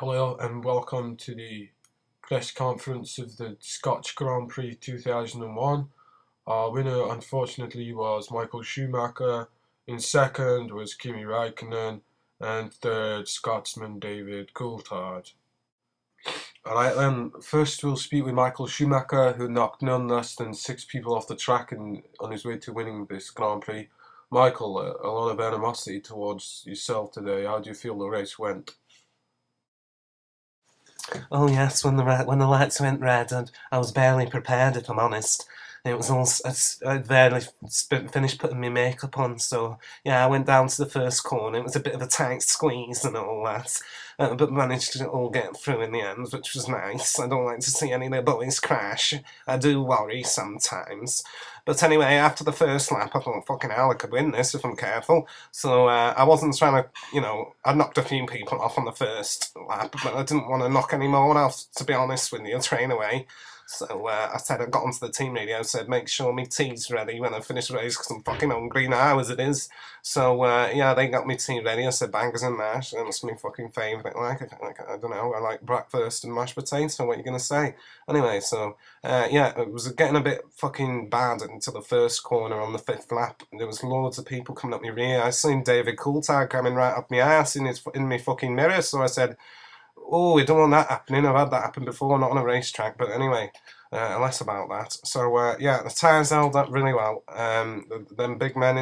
Hello and welcome to the press conference of the Scottish Grand Prix 2001. Our winner unfortunately was Michael Schumacher, in second was Kimi Raikkonen, and third Scotsman David Coulthard. Alright then, first we'll speak with Michael Schumacher, who knocked none less than 6 people off the track on his way to winning this Grand Prix. Michael, a lot of animosity towards yourself today. How do you feel the race went? Oh yes, when the lights went red, and I was barely prepared, if I'm honest. It was all I'd barely finished putting my makeup on, so yeah, I went down to the first corner. It was a bit of a tight squeeze and all that, but managed to all get through in the end, which was nice. I don't like to see any of the boys crash. I do worry sometimes. But anyway, after the first lap, I thought, fucking hell, I could win this if I'm careful. So I wasn't trying to, I knocked a few people off on the first lap, but I didn't want to knock any more off, to be honest with you, train away. So I got onto the team radio, said, make sure my tea's ready when I finish the race, because I'm fucking hungry now, as it is. So, yeah, they got me tea ready. I said, bangers and mash, and it's my fucking favourite. I don't know, I like breakfast and mashed potatoes, so what are you going to say? Anyway, so, yeah, it was getting a bit fucking bad until the first corner on the fifth lap. There was loads of people coming up my rear. I seen David Coulthard coming right up my ass in my fucking mirror, so I said, oh, we don't want that happening. I've had that happen before, not on a racetrack, but anyway, less about that. So, yeah, the tyres held up really well. Them big men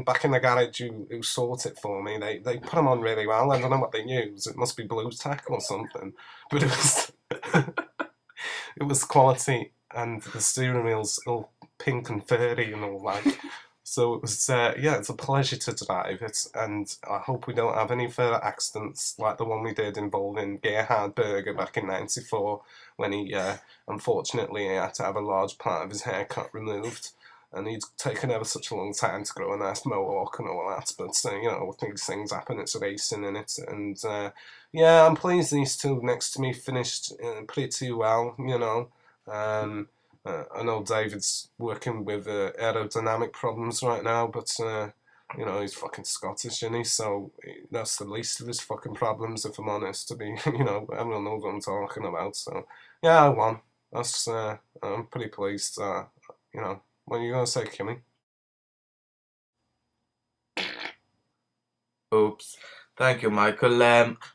back in the garage who sort it for me, they put them on really well. I don't know what they use. It must be Blue Tack or something. But it was, it was quality, and the steering wheel's all pink and furry and all that. So it was, yeah, it's a pleasure to drive it, and I hope we don't have any further accidents like the one we did involving Gerhard Berger back in '94, when he, unfortunately, he had to have a large part of his haircut removed, and he'd taken ever such a long time to grow a nice mohawk and all that, but, these things happen, it's racing in it, and, yeah, I'm pleased these two next to me finished pretty well, I know David's working with aerodynamic problems right now, but he's fucking Scottish, isn't he? So that's the least of his fucking problems, if I'm honest. To be, everyone knows what I'm talking about. So yeah, I won. That's I'm pretty pleased. What are you gonna say, Kimmy? Oops. Thank you, Michael.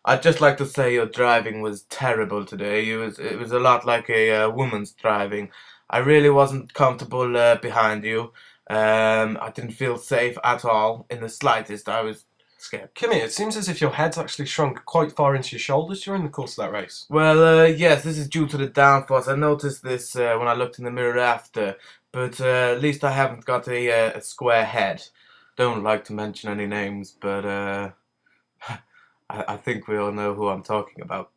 I'd just like to say your driving was terrible today. It was a lot like a woman's driving. I really wasn't comfortable behind you. I didn't feel safe at all in the slightest. I was scared. Kimmy, it seems as if your head's actually shrunk quite far into your shoulders during the course of that race. Well, yes, this is due to the downforce. I noticed this when I looked in the mirror after, but at least I haven't got a square head. Don't like to mention any names, but I think we all know who I'm talking about.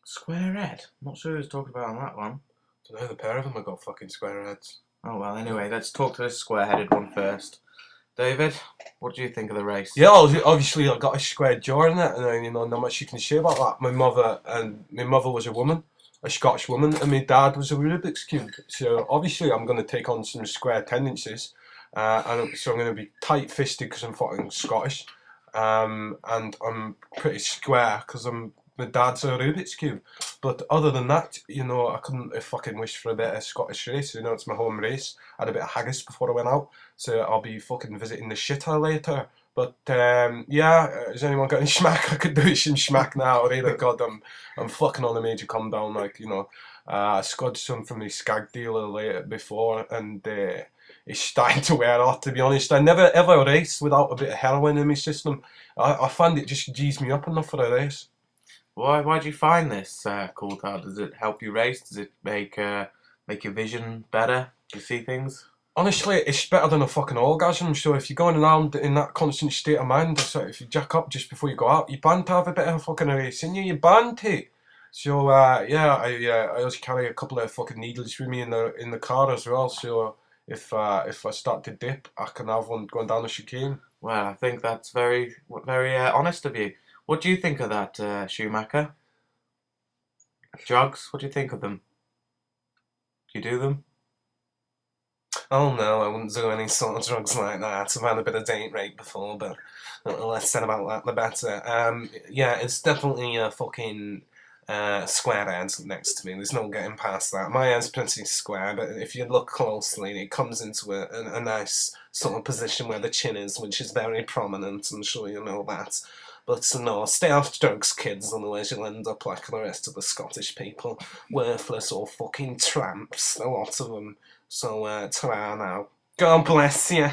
Square head? Not sure who's talking about on that one. Don't know, the pair of them have got fucking square heads. Oh well, anyway, let's talk to this square-headed one first. David, what do you think of the race? Yeah, obviously I got a square jaw in it, and not much you can say about that. My mother was a woman, a Scottish woman, and my dad was a Rubik's cube. So obviously I'm going to take on some square tendencies, so I'm going to be tight-fisted because I'm fucking Scottish, and I'm pretty square because my dad's a Rubik's cube. But other than that, I couldn't have fucking wished for a bit of Scottish race. It's my home race. I had a bit of haggis before I went out, so I'll be fucking visiting the shitter later. But yeah, has anyone got any schmack? I could do some schmack now. Really, God, I'm fucking on a major come down. I scored some from the skag dealer later before, and it's starting to wear off. To be honest, I never ever race without a bit of heroin in my system. I find it just G's me up enough for a race. Why do you find this cool card? Does it help you race? Does it make your vision better? Do you see things? Honestly, it's better than a fucking orgasm. So if you're going around in that constant state of mind, so if you jack up just before you go out, you're bound to have a bit of a fucking race in you. You're bound to. So yeah, I always carry a couple of fucking needles with me in the car as well. So if I start to dip, I can have one going down the chicane. Well, I think that's very honest of you. What do you think of that, Schumacher? Drugs? What do you think of them? Do you do them? Oh no, I wouldn't do any sort of drugs like that. I've had a bit of date rape before, but The less said about that, the better. Yeah, it's definitely a fucking square head next to me. There's no getting past that. My head's pretty square, but if you look closely, it comes into a nice sort of position where the chin is, which is very prominent. I'm sure you know that. But no, stay off drugs, kids, otherwise you'll end up like the rest of the Scottish people. Worthless or fucking tramps, a lot of them. So, ta-ra now. God bless you.